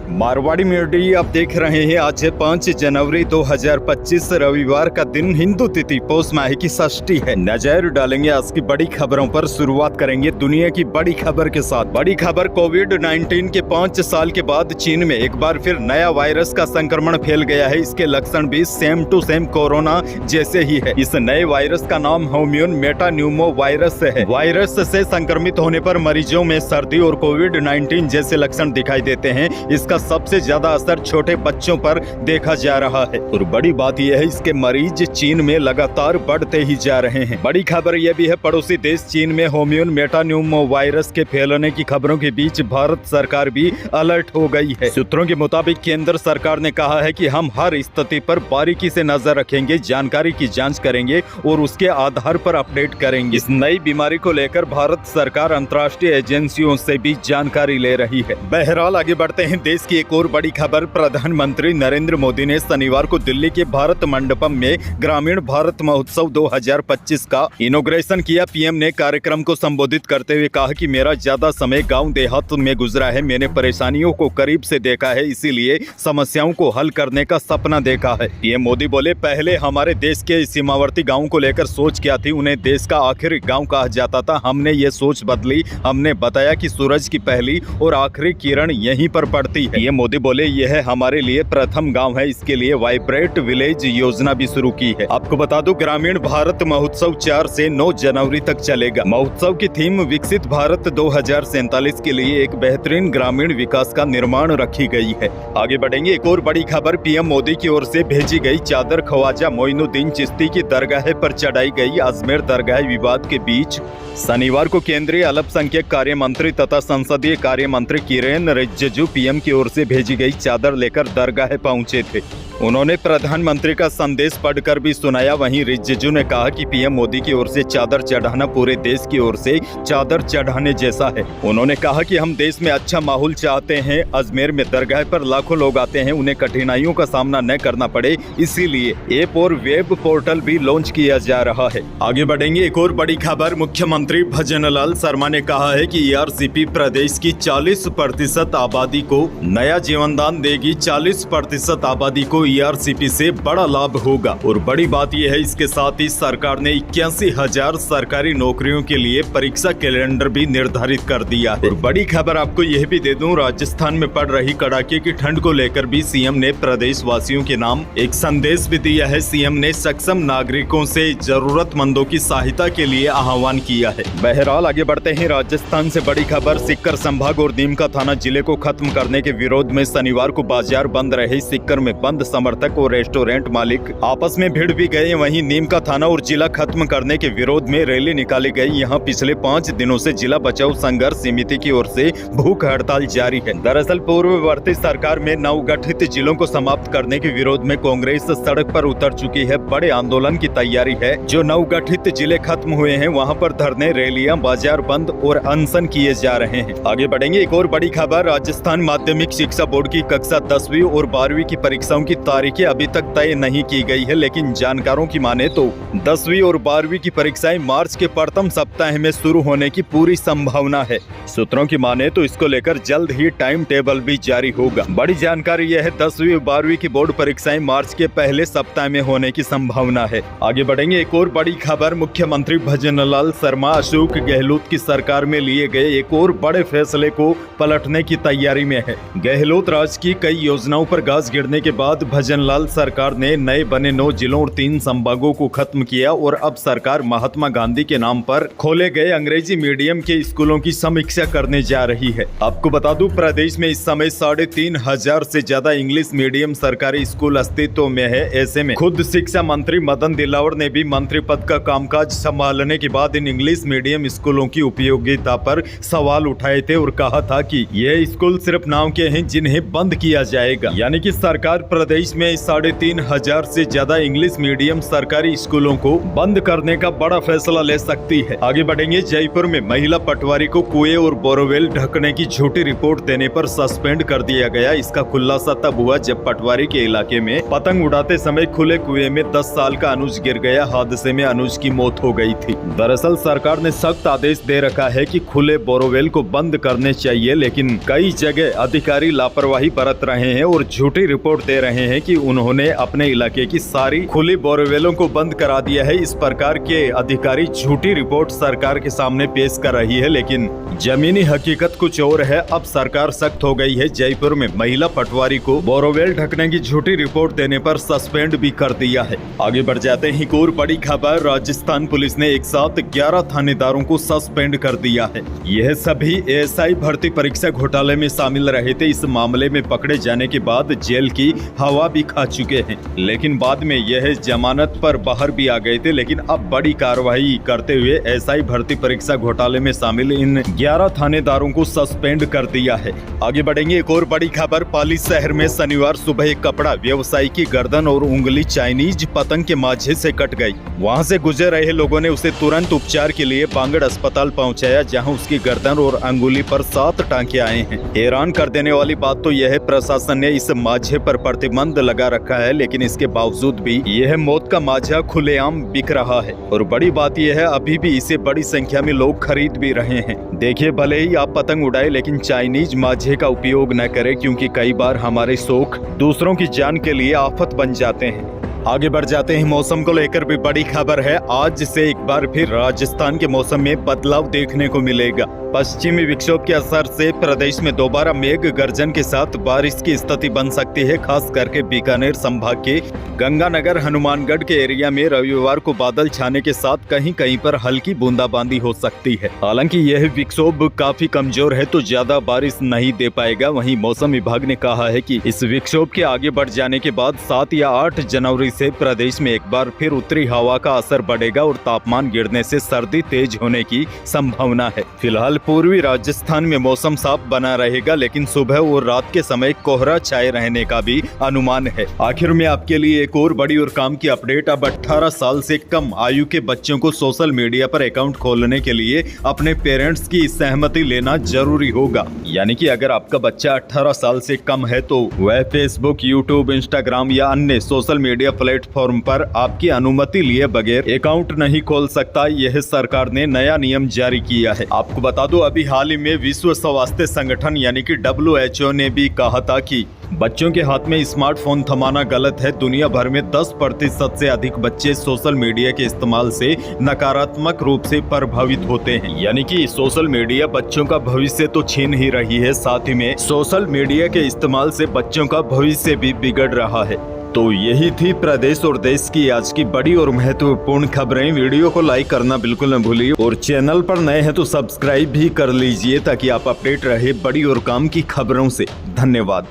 Marwari media आप देख रहे हैं। आज है 5 जनवरी 2025 रविवार का दिन, हिंदू तिथि पौष माह की षष्ठी है। नजर डालेंगे आज की बड़ी खबरों पर। शुरुआत करेंगे दुनिया की बड़ी खबर के साथ। बड़ी खबर, कोविड-19 के 5 साल के बाद चीन में एक बार फिर नया वायरस का संक्रमण फैल गया है। इसके लक्षण भी सेम टू सेम कोरोना जैसे ही है। इस नए वायरस का नाम ह्यूमन मेटान्यूमो वायरस है। वायरस से संक्रमित होने पर मरीजों में सर्दी और कोविड-19 जैसे लक्षण दिखाई देते हैं। इसका सबसे ज्यादा असर छोटे बच्चों पर देखा जा रहा है और बड़ी बात यह है, इसके मरीज चीन में लगातार बढ़ते ही जा रहे हैं। बड़ी खबर यह भी है, पड़ोसी देश चीन में ह्यूमन मेटान्यूमो वायरस के फैलने की खबरों के बीच भारत सरकार भी अलर्ट हो गई है। सूत्रों के मुताबिक केंद्र सरकार ने कहा है कि हम हर स्थिति पर बारीकी से नजर रखेंगे, जानकारी की जांच करेंगे और उसके आधार पर अपडेट करेंगे। इस नई बीमारी को लेकर भारत सरकार अंतर्राष्ट्रीय एजेंसियों से भी जानकारी ले रही है। बहरहाल आगे बढ़ते हैं। देश की एक और बड़ी खबर, प्रधानमंत्री नरेंद्र मोदी ने शनिवार को दिल्ली के भारत मंडपम में ग्रामीण भारत महोत्सव 2025 का इनॉग्रेशन किया। पीएम ने कार्यक्रम को संबोधित करते हुए कहा कि मेरा ज्यादा समय गांव देहात में गुजरा है। मैंने परेशानियों को करीब से देखा है, इसीलिए समस्याओं को हल करने का सपना देखा है। पीएम मोदी बोले, पहले हमारे देश के सीमावर्ती गाँव को लेकर सोच क्या थी, उन्हें देश का आखिरी गाँव कहा जाता था। हमने ये सोच बदली। हमने बताया कि सूरज की पहली और आखिरी किरण यहीं पर पड़ती है। ये मोदी बोले, यह हमारे लिए प्रथम गांव है। इसके लिए वाइब्रेंट विलेज योजना भी शुरू की है। आपको बता दूं, ग्रामीण भारत महोत्सव 4 से 9 जनवरी तक चलेगा। महोत्सव की थीम विकसित भारत 2047 के लिए एक बेहतरीन ग्रामीण विकास का निर्माण रखी गई है। आगे बढ़ेंगे। एक और बड़ी खबर, पीएम मोदी की ओर से भेजी गई चादर ख्वाजा मोइनुद्दीन चिश्ती की दरगाह पर चढ़ाई गई। अजमेर दरगाह विवाद के बीच शनिवार को केंद्रीय अल्पसंख्यक कार्य मंत्री तथा संसदीय कार्य मंत्री किरेन रिजिजू पीएम की ओर से भेजी गई चादर लेकर दरगाह पहुंचे थे। उन्होंने प्रधानमंत्री का संदेश पढ़कर भी सुनाया। वहीं रिजिजू ने कहा कि पीएम मोदी की ओर से चादर चढ़ाना पूरे देश की ओर से चादर चढ़ाने जैसा है। उन्होंने कहा कि हम देश में अच्छा माहौल चाहते हैं। अजमेर में दरगाह पर लाखों लोग आते हैं, उन्हें कठिनाइयों का सामना न करना पड़े, इसीलिए ऐप और वेब पोर्टल भी लॉन्च किया जा रहा है। आगे बढ़ेंगे। एक और बड़ी खबर, मुख्यमंत्री भजनलाल शर्मा ने कहा है कि ईआरसीपी प्रदेश की 40% आबादी को नया जीवनदान देगी। 40% आबादी को ईआरसीपी से बड़ा लाभ होगा और बड़ी बात यह है, इसके साथ ही सरकार ने 81,000 सरकारी नौकरियों के लिए परीक्षा कैलेंडर भी निर्धारित कर दिया है। और बड़ी खबर आपको यह भी दे दूं, राजस्थान में पड़ रही कड़ाके की ठंड को लेकर भी सीएम ने प्रदेश वासियों के नाम एक संदेश भी दिया है। सीएम ने सक्षम नागरिकों से जरूरतमंदों की सहायता के लिए आह्वान किया है। बहरहाल आगे बढ़ते हैं। राजस्थान से बड़ी खबर, सीकर संभाग और नीमका थाना जिले को खत्म करने के विरोध में शनिवार को बाजार बंद रहे। सीकर में बंद समर्थक और रेस्टोरेंट मालिक आपस में भिड़ भी गए। वहीं नीमका थाना और जिला खत्म करने के विरोध में रैली निकाली गई। यहाँ पिछले 5 दिनों से जिला बचाओ संघर्ष समिति की ओर से भूख हड़ताल जारी है। दरअसल पूर्ववर्ती सरकार में नवगठित जिलों को समाप्त करने के विरोध में कांग्रेस सड़क पर उतर चुकी है। बड़े आंदोलन की तैयारी है। जो नवगठित जिले खत्म हुए हैं वहाँ पर धरने, रैलियां, बाजार बंद और अनशन किए जा रहे हैं। आगे बढ़ेंगे। एक और बड़ी खबर, राजस्थान माध्यमिक शिक्षा बोर्ड की कक्षा 10वीं और 12वीं की परीक्षाओं की तारीखें अभी तक तय नहीं की गई है, लेकिन जानकारों की माने तो 10वीं और 12वीं की परीक्षाएं मार्च के प्रथम सप्ताह में शुरू होने की पूरी संभावना है। सूत्रों की माने तो इसको लेकर जल्द ही टाइम टेबल भी जारी होगा। बड़ी जानकारी यह है, 10वीं और 12वीं की बोर्ड परीक्षाएं मार्च के पहले सप्ताह में होने की संभावना है। आगे बढ़ेंगे। एक और बड़ी खबर, मुख्यमंत्री भजनलाल शर्मा अशोक गहलोत की सरकार में लिए गए एक और बड़े फैसले को पलटने की तैयारी में है। गहलोत राज की कई योजनाओं पर घास गिरने के बाद भजनलाल सरकार ने नए बने 9 जिलों और 3 संभागों को खत्म किया और अब सरकार महात्मा गांधी के नाम पर खोले गए अंग्रेजी मीडियम के स्कूलों की समीक्षा करने जा रही है। आपको बता दूं, प्रदेश में इस समय 3,500 से ज्यादा इंग्लिश मीडियम सरकारी स्कूल अस्तित्व में है। ऐसे में खुद शिक्षा मंत्री मदन दिलावर ने भी मंत्री पद का कामकाज संभालने के बाद इन इंग्लिश मीडियम स्कूलों की उपयोगिता पर सवाल उठाए थे और कहा था कि ये स्कूल सिर्फ नाम के हैं, जिन्हें बंद किया जाएगा। यानी कि सरकार प्रदेश 2023 में 3,500 से ज्यादा इंग्लिश मीडियम सरकारी स्कूलों को बंद करने का बड़ा फैसला ले सकती है। आगे बढ़ेंगे। जयपुर में महिला पटवारी को कुएं और बोरवेल ढकने की झूठी रिपोर्ट देने पर सस्पेंड कर दिया गया। इसका खुलासा तब हुआ जब पटवारी के इलाके में पतंग उड़ाते समय खुले कुएं में 10 साल का अनुज गिर गया। हादसे में अनुज की मौत हो गई थी। दरअसल सरकार ने सख्त आदेश दे रखा है कि खुले बोरवेल को बंद करने चाहिए, लेकिन कई जगह अधिकारी लापरवाही बरत रहे हैं और झूठी रिपोर्ट दे रहे हैं कि उन्होंने अपने इलाके की सारी खुली बोरवेलों को बंद करा दिया है। इस प्रकार के अधिकारी झूठी रिपोर्ट सरकार के सामने पेश कर रही है, लेकिन जमीनी हकीकत कुछ और है। अब सरकार सख्त हो गई है। जयपुर में महिला पटवारी को बोरवेल ढकने की झूठी रिपोर्ट देने पर सस्पेंड भी कर दिया है। आगे बढ़ जाते हैं। एक और बड़ी खबर। राजस्थान पुलिस ने एक साथ 11 थानेदारों को सस्पेंड कर दिया है। यह सभी एएसआई भर्ती परीक्षा घोटाले में शामिल रहे थे। इस मामले में पकड़े जाने के बाद जेल की हवा भी खा चुके हैं, लेकिन बाद में यह जमानत पर बाहर भी आ गए थे। लेकिन अब बड़ी कार्रवाई करते हुए एएसआई भर्ती परीक्षा घोटाले में शामिल इन 11 थानेदारों को सस्पेंड कर दिया है। आगे बढ़ेंगे। एक और बड़ी खबर। पाली शहर में शनिवार सुबह एक कपड़ा व्यवसायी की गर्दन और उंगली चाइनीज पतंग के माझे से कट गई। वहां से गुजर रहे लोगों ने उसे तुरंत उपचार के लिए बांगड़ अस्पताल पहुंचाया, जहां उसकी गर्दन और अंगुली पर 7 टांके आए हैं। हैरान कर देने वाली बात तो यह है, प्रशासन ने इस माझे पर प्रतिबंध लगा रखा है, लेकिन इसके बावजूद भी यह मौत का माझा खुलेआम बिक रहा है। और बड़ी बात यह है, अभी भी इसे बड़ी संख्या में लोग खरीद भी रहे हैं। देखिए, भले ही आप पतंग उड़ाए, लेकिन चाइनीज माझे का उपयोग न करें, क्योंकि कई बार हमारे शौक दूसरों की जान के लिए आफत बन जाते हैं। आगे बढ़ जाते हैं। मौसम को लेकर भी बड़ी खबर है। आज से एक बार फिर राजस्थान के मौसम में बदलाव देखने को मिलेगा। पश्चिमी विक्षोभ के असर से प्रदेश में दोबारा मेघ गर्जन के साथ बारिश की स्थिति बन सकती है। खास करके बीकानेर संभाग के गंगानगर, हनुमानगढ़ के एरिया में रविवार को बादल छाने के साथ कहीं कहीं पर हल्की बूंदाबांदी हो सकती है। हालांकि यह विक्षोभ काफी कमजोर है, तो ज्यादा बारिश नहीं दे पाएगा। वहीं मौसम विभाग ने कहा है कि इस विक्षोभ के आगे बढ़ जाने के बाद 7 या 8 जनवरी से प्रदेश में एक बार फिर उत्तरी हवा का असर बढ़ेगा और तापमान गिरने से सर्दी तेज होने की संभावना है। फिलहाल पूर्वी राजस्थान में मौसम साफ बना रहेगा, लेकिन सुबह और रात के समय कोहरा छाए रहने का भी अनुमान है। आखिर में आपके लिए एक और बड़ी और काम की अपडेट। अब 18 साल से कम आयु के बच्चों को सोशल मीडिया पर अकाउंट खोलने के लिए अपने पेरेंट्स की सहमति लेना जरूरी होगा। यानी कि अगर आपका बच्चा 18 साल से कम है तो वह फेसबुक, यूट्यूब, इंस्टाग्राम या अन्य सोशल मीडिया प्लेटफॉर्म पर आपकी अनुमति लिए बगैर अकाउंट नहीं खोल सकता। यह सरकार ने नया नियम जारी किया है। आपको बता दो, अभी हाल ही में विश्व स्वास्थ्य संगठन यानी कि WHO ने भी कहा था कि बच्चों के हाथ में स्मार्टफोन थमाना गलत है। दुनिया भर में 10% से अधिक बच्चे सोशल मीडिया के इस्तेमाल से नकारात्मक रूप से प्रभावित होते हैं। यानी कि सोशल मीडिया बच्चों का भविष्य तो छीन ही रही है, साथ ही में सोशल मीडिया के इस्तेमाल से बच्चों का भविष्य भी बिगड़ रहा है। तो यही थी प्रदेश और देश की आज की बड़ी और महत्वपूर्ण खबरें। वीडियो को लाइक करना बिल्कुल न भूलिए और चैनल पर नए हैं तो सब्सक्राइब भी कर लीजिए, ताकि आप अपडेट रहे बड़ी और काम की खबरों से। धन्यवाद।